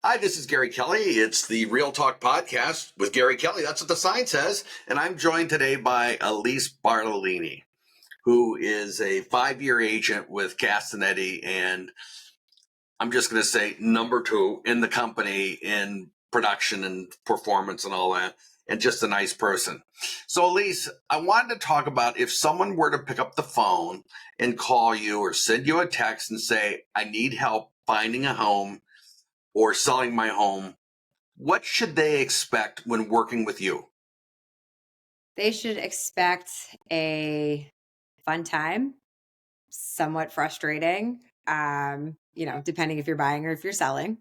Hi, this is Gary Kelly. It's the Real Talk podcast with Gary Kelly. That's what the sign says. And I'm joined today by Alise Bartolini, who is a 5-year agent with Castinetti. And I'm just going to say number 2 in the company in production and performance and all that. And just a nice person. So, Alise, I wanted to talk about if someone were to pick up the phone and call you or send you a text and say, I need help finding a home or selling my home, what should they expect when working with you? They should expect a fun time, somewhat frustrating, depending if you're buying or if you're selling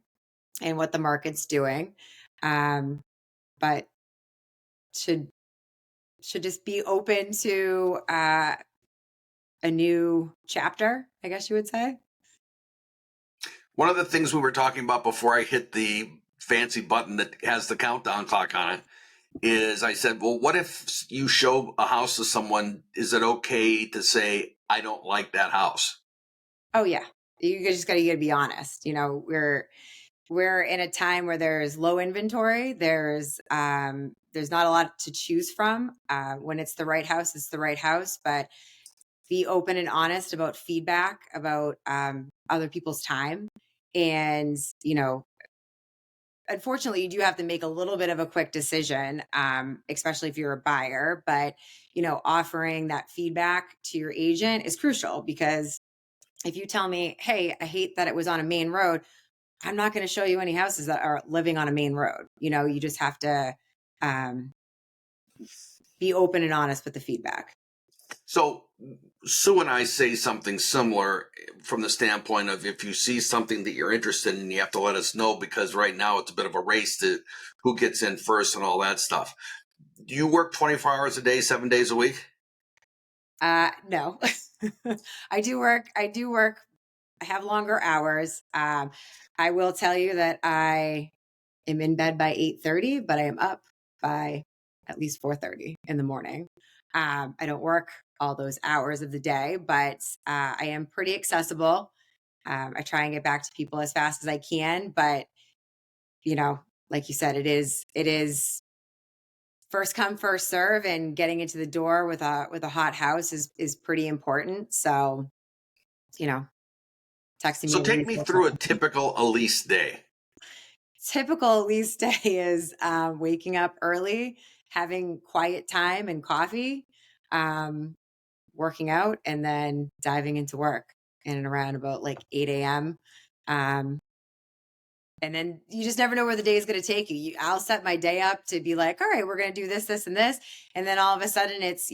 and what the market's doing. But should just be open to a new chapter, I guess you would say. One of the things we were talking about before I hit the fancy button that has the countdown clock on it is I said, well, what if you show a house to someone? Is it okay to say, I don't like that house? Oh yeah. You just gotta be honest. We're in a time where there's low inventory. There's not a lot to choose from. When it's the right house, it's the right house. But be open and honest about feedback, about other people's time, and unfortunately, you do have to make a little bit of a quick decision, especially if you're a buyer. But offering that feedback to your agent is crucial because if you tell me, "Hey, I hate that it was on a main road," I'm not going to show you any houses that are living on a main road. You just have to um, be open and honest with the feedback. So Sue and I say something similar from the standpoint of if you see something that you're interested in, you have to let us know because right now it's a bit of a race to who gets in first and all that stuff. Do you work 24 hours a day, 7 days a week? No, I do work. I have longer hours. I will tell you that I am in bed by 8:30, but I am up by at least 4:30 in the morning. I don't work all those hours of the day, but I am pretty accessible. I try and get back to people as fast as I can, but you know, like you said, it is first come first serve, and getting into the door with a hot house is pretty important. So you know, texting So me take me through a typical Elise day. typical Elise day is waking up early, having quiet time and coffee, um, working out, and then diving into work in and around about like 8 a.m. Um, and then you just never know where the day is going to take you. I'll set my day up to be like, all right, we're going to do this, this, and this. And then all of a sudden it's,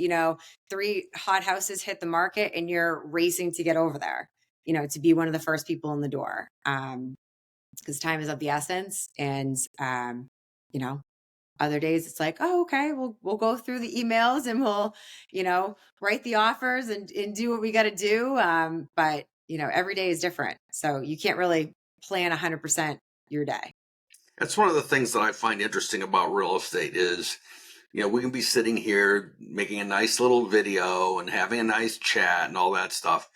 3 hot houses hit the market and you're racing to get over there, to be one of the first people in the door. Because time is of the essence. And, you know, other days it's like, oh, okay, we'll go through the emails and we'll, write the offers and do what we got to do. But every day is different. So you can't really plan 100% your day. That's one of the things that I find interesting about real estate is, we can be sitting here making a nice little video and having a nice chat and all that stuff.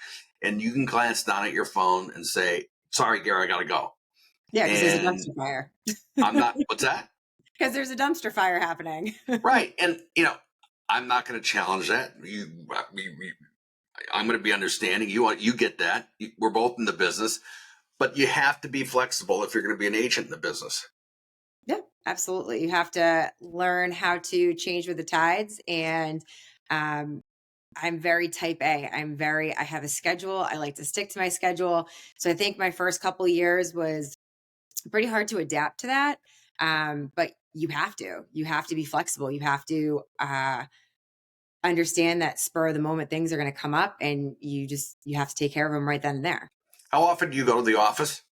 And you can glance down at your phone and say, sorry, Gary, I got to go. Yeah, because there's a And dumpster fire. I'm not, what's that? Because there's a dumpster fire happening. Right. And, I'm not going to challenge that. I'm going to be understanding. You get that. We're both in the business, but you have to be flexible if you're going to be an agent in the business. Yeah, absolutely. You have to learn how to change with the tides. And um, I'm very type A. I have a schedule. I like to stick to my schedule. So I think my first couple years was pretty hard to adapt to that. But you have to be flexible. You have to understand that spur of the moment things are going to come up, and you have to take care of them right then and there. How often do you go to the office?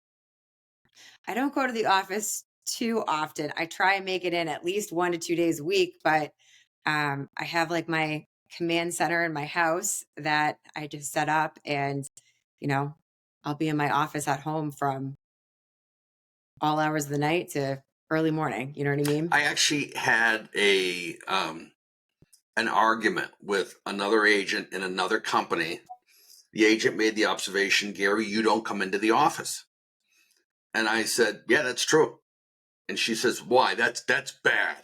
I don't go to the office too often. I try and make it in at least 1 to 2 days a week, but I have like my command center in my house that I just set up, and you know, I'll be in my office at home from all hours of the night to early morning. You know what I mean? I actually had an argument with another agent in another company. The agent made the observation, Gary, you don't come into the office. And I said, yeah, that's true. And she says, why? That's bad.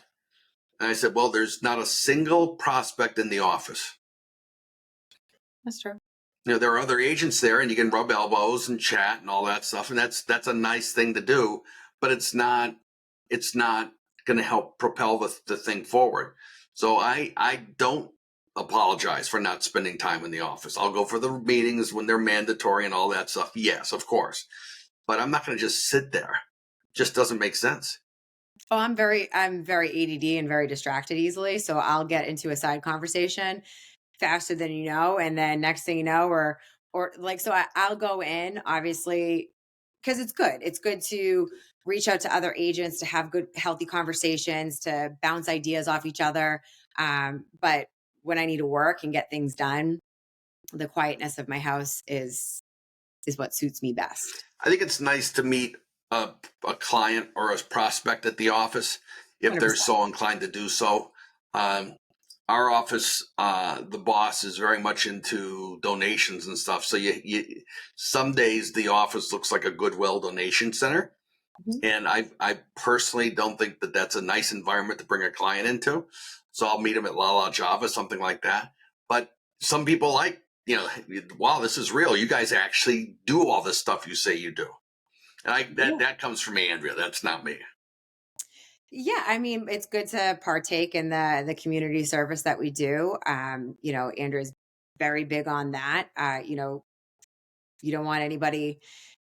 And I said, well, there's not a single prospect in the office. That's true. There are other agents there, and you can rub elbows and chat and all that stuff, and that's a nice thing to do. But it's not going to help propel the thing forward. So I don't apologize for not spending time in the office. I'll go for the meetings when they're mandatory and all that stuff. Yes, of course, but I'm not going to just sit there. It just doesn't make sense. Oh, I'm very ADD and very distracted easily. So I'll get into a side conversation faster than you know. And then next thing you know, or like, so I'll go in obviously because it's good. It's good to reach out to other agents, to have good, healthy conversations, to bounce ideas off each other. But when I need to work and get things done, the quietness of my house is what suits me best. I think it's nice to meet a client or a prospect at the office if they're 100%. so inclined to do so. Our office, the boss is very much into donations and stuff. So some days the office looks like a Goodwill donation center. Mhm. And I personally don't think that that's a nice environment to bring a client into. So I'll meet him at La La Java, something like that. But some people like, wow, this is real. You guys actually do all this stuff you say you do. And that comes from Andrea. That's not me. Yeah, I mean, it's good to partake in the community service that we do. Andrew's very big on that. You don't want anybody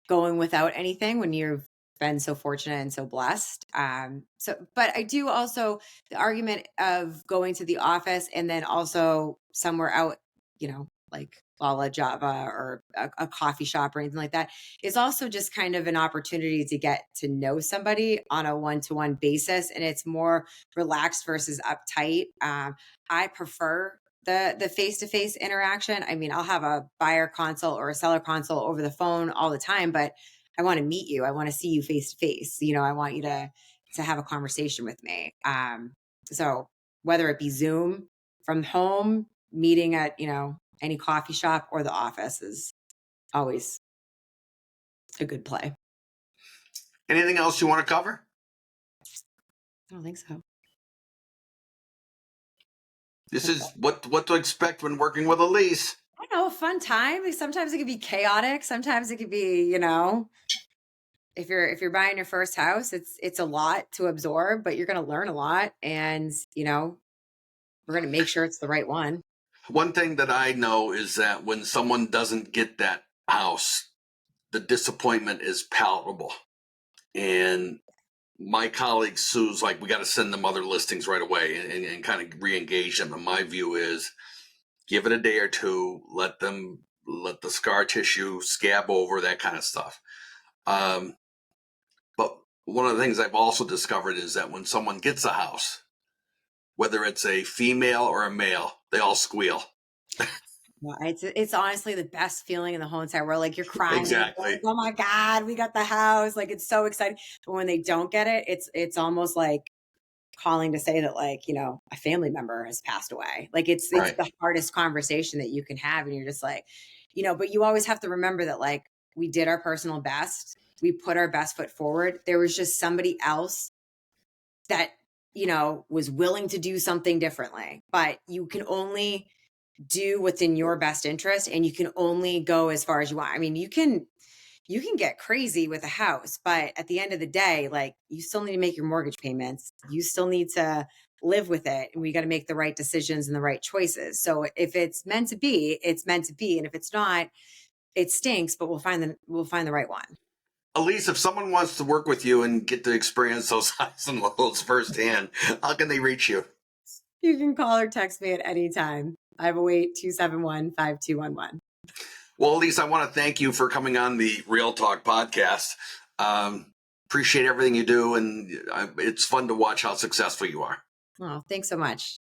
going without anything when you've been so fortunate and so blessed. But I do also the argument of going to the office and then also somewhere out, like Lala Java or a coffee shop or anything like that is also just kind of an opportunity to get to know somebody on a one-to-one basis. And it's more relaxed versus uptight. I prefer the face-to-face interaction. I mean, I'll have a buyer consult or a seller consult over the phone all the time, but I want to meet you. I want to see you face to face. I want you to have a conversation with me. So whether it be Zoom from home, meeting at, any coffee shop or the office is always a good play. Anything else you want to cover? I don't think so. This is what to expect when working with Alise. I know, a fun time. Sometimes it can be chaotic. Sometimes it could be, if you're buying your first house, it's a lot to absorb, but you're going to learn a lot, and we're going to make sure it's the right one. One thing that I know is that when someone doesn't get that house, the disappointment is palpable. And my colleague Sue's like, we got to send them other listings right away and kind of re-engage them. And my view is give it a day or two, let the scar tissue scab over, that kind of stuff. But one of the things I've also discovered is that when someone gets a house, whether it's a female or a male, they all squeal. Well, it's honestly the best feeling in the whole entire world. Like you're crying, Exactly. like, oh my God, we got the house. Like it's so exciting. But when they don't get it, it's almost like calling to say that, like, a family member has passed away. Like it's Right. the hardest conversation that you can have. And you're just like, but you always have to remember that, like, we did our personal best. We put our best foot forward. There was just somebody else that, was willing to do something differently, but you can only do what's in your best interest, and you can only go as far as you want. I mean, you can get crazy with a house, but at the end of the day, like, you still need to make your mortgage payments. You still need to live with it, and we got to make the right decisions and the right choices. So if it's meant to be, it's meant to be, and if it's not, it stinks, but we'll find the right one. Alise, if someone wants to work with you and get to experience those highs and lows firsthand, how can they reach you? You can call or text me at any time. 508-271-5211. Well, Alise, I want to thank you for coming on the Real Talk podcast. Appreciate everything you do, and it's fun to watch how successful you are. Oh, thanks so much.